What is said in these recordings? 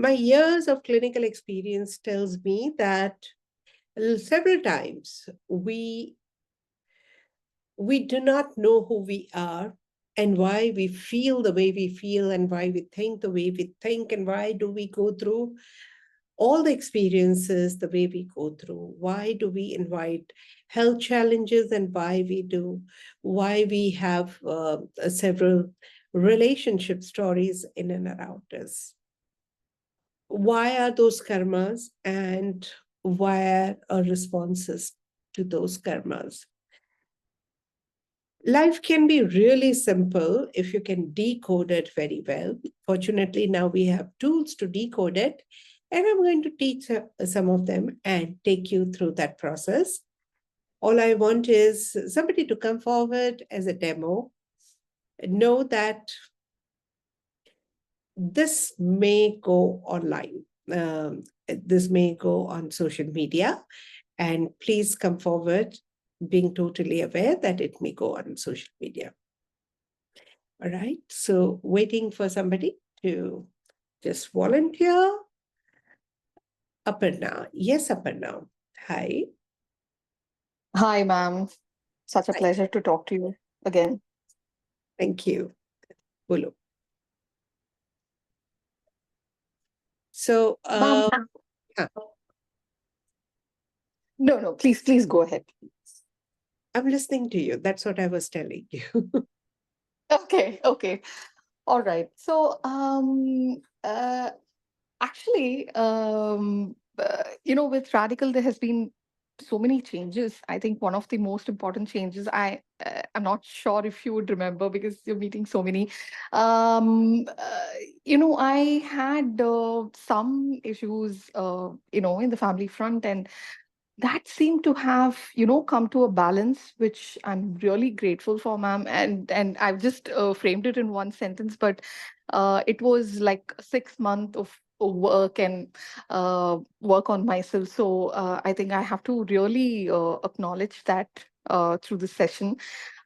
My years of clinical experience tells me that several times we do not know who we are and why we feel the way we feel and why we think the way we think and why do we go through all the experiences the way we go through. Why do we invite health challenges and why we do, why we have several relationship stories in and around us. Why are those karmas and why are our responses to those karmas? Life can be really simple if you can decode it very well. Fortunately, now we have tools to decode it, and I'm going to teach some of them and take you through that process. All I want is somebody to come forward as a demo. Know that this may go online. This may go on social media, and please come forward being totally aware that it may go on social media. All right, so waiting for somebody to just volunteer. Aparna. Yes, Aparna. Hi. Hi, ma'am. Such a Hi. pleasure to talk to you again. Thank you. Bolo. So, Ma'am, huh, no, please go ahead. I'm listening to you. That's what I was telling you. Okay. All right. So, actually, with Radical, there has been so many changes. I think one of the most important changes, I'm not sure if you would remember because you're meeting so many. I had some issues, in the family front, and that seemed to have come to a balance, which I'm really grateful for, ma'am. And I've just framed it in one sentence, but it was like 6 months of work and work on myself. So I think I have to really acknowledge that through the session.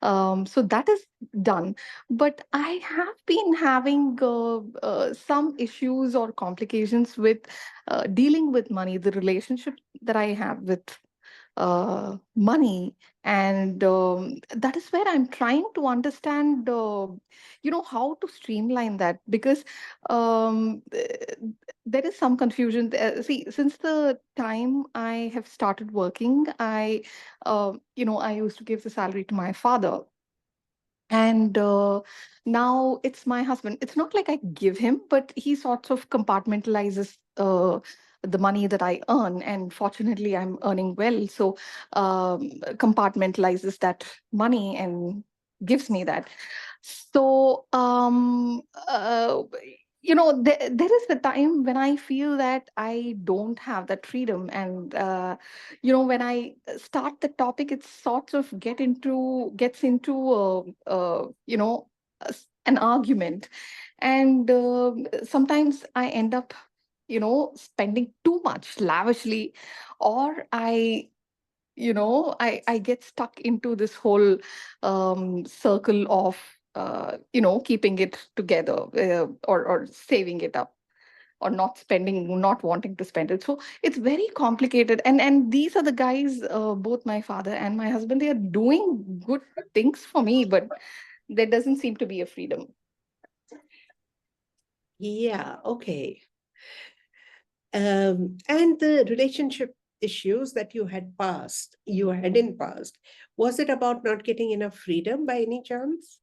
So that is done, but I have been having some issues or complications with dealing with money, the relationship that I have with money. And that is where I'm trying to understand, how to streamline that, because there is some confusion. See, since the time I have started working, I used to give the salary to my father, and now it's my husband. It's not like I give him, but he sort of compartmentalizes the money that I earn, and fortunately I'm earning well, so compartmentalizes that money and gives me that. So there is the time when I feel that I don't have that freedom, and when I start the topic, it sort of gets into an argument, and sometimes I end up spending too much lavishly, or I get stuck into this whole circle of keeping it together, or saving it up, or not spending, not wanting to spend it. So it's very complicated. And these are the guys, both my father and my husband, they are doing good things for me, but there doesn't seem to be a freedom. Yeah, okay. And the relationship issues that you had in past, was it about not getting enough freedom by any chance?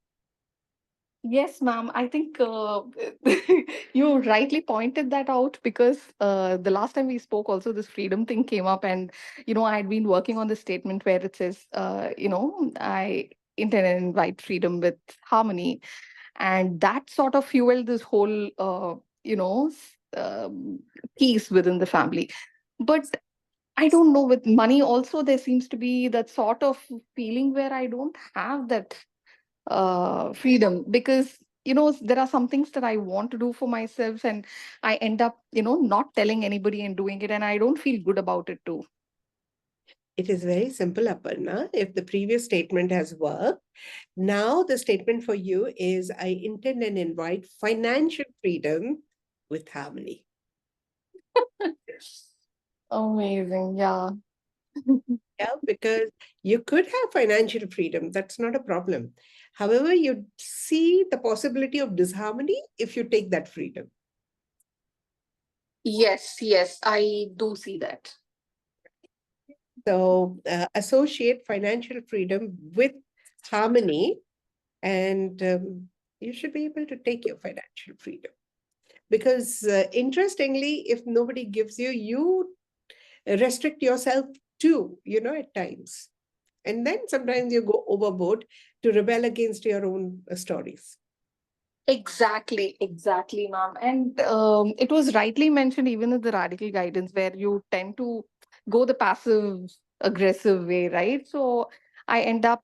Yes, ma'am. I think you rightly pointed that out, because the last time we spoke, also this freedom thing came up, and I had been working on the statement where it says, I intend and invite freedom with harmony, and that sort of fueled this whole, peace within the family. But I don't know, with money also there seems to be that sort of feeling where I don't have that freedom, because there are some things that I want to do for myself, and I end up not telling anybody and doing it, and I don't feel good about it too. It is very simple, Aparna. If the previous statement has worked, now the statement for you is I intend and invite financial freedom with harmony. Amazing. Yeah. Yeah, because you could have financial freedom. That's not a problem. However, you see the possibility of disharmony if you take that freedom. Yes, yes, I do see that. So associate financial freedom with harmony, and you should be able to take your financial freedom. Because interestingly, if nobody gives you, you restrict yourself too, at times. And then sometimes you go overboard to rebel against your own stories. Exactly, exactly, ma'am. And it was rightly mentioned even in the radical guidance where you tend to go the passive aggressive way, right? So I end up,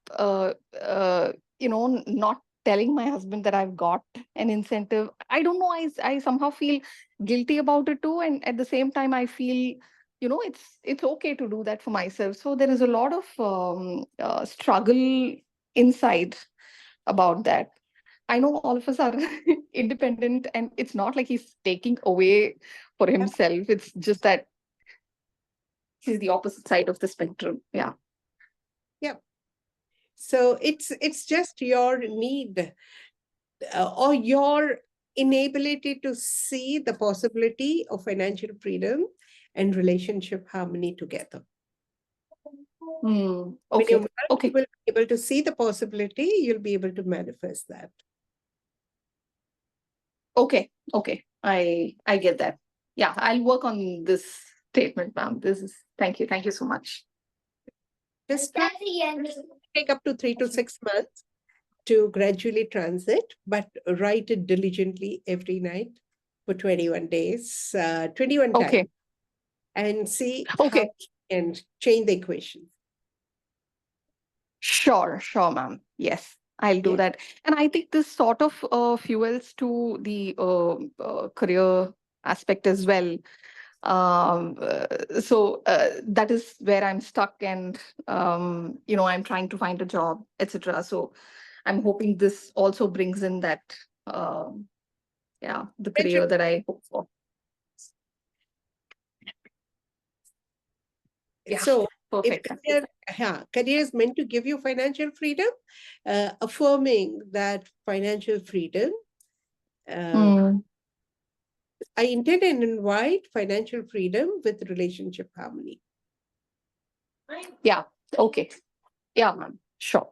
not telling my husband that I've got an incentive. I don't know. I somehow feel guilty about it too, and at the same time, I feel, it's okay to do that for myself. So there is a lot of struggle inside about that. I know all of us are independent, and it's not like he's taking away for himself. It's just that he's the opposite side of the spectrum. Yeah. Yeah. So it's just your need or your inability to see the possibility of financial freedom and relationship harmony together. When your Okay. mind Okay. will be able to see the possibility, you'll be able to manifest that. Okay. Okay. I get that. Yeah, I'll work on this statement, ma'am. This is thank you. Thank you so much. Just take up to 3 to 6 months to gradually transit, but write it diligently every night for 21 days, 21 times, Okay. and see how Okay. you can change the equation. Sure, sure, ma'am. Yes, I'll do Yeah. that. And I think this sort of fuels to the career aspect as well. So that is where I'm stuck, and I'm trying to find a job, etc. So I'm hoping this also brings in that, um, yeah, the career Mention that I hope for. Yeah, So if perfect. career is meant to give you financial freedom, affirming that financial freedom, uh, Mm, I intend and invite financial freedom with relationship harmony. yeah. Okay. Yeah, ma'am. Sure.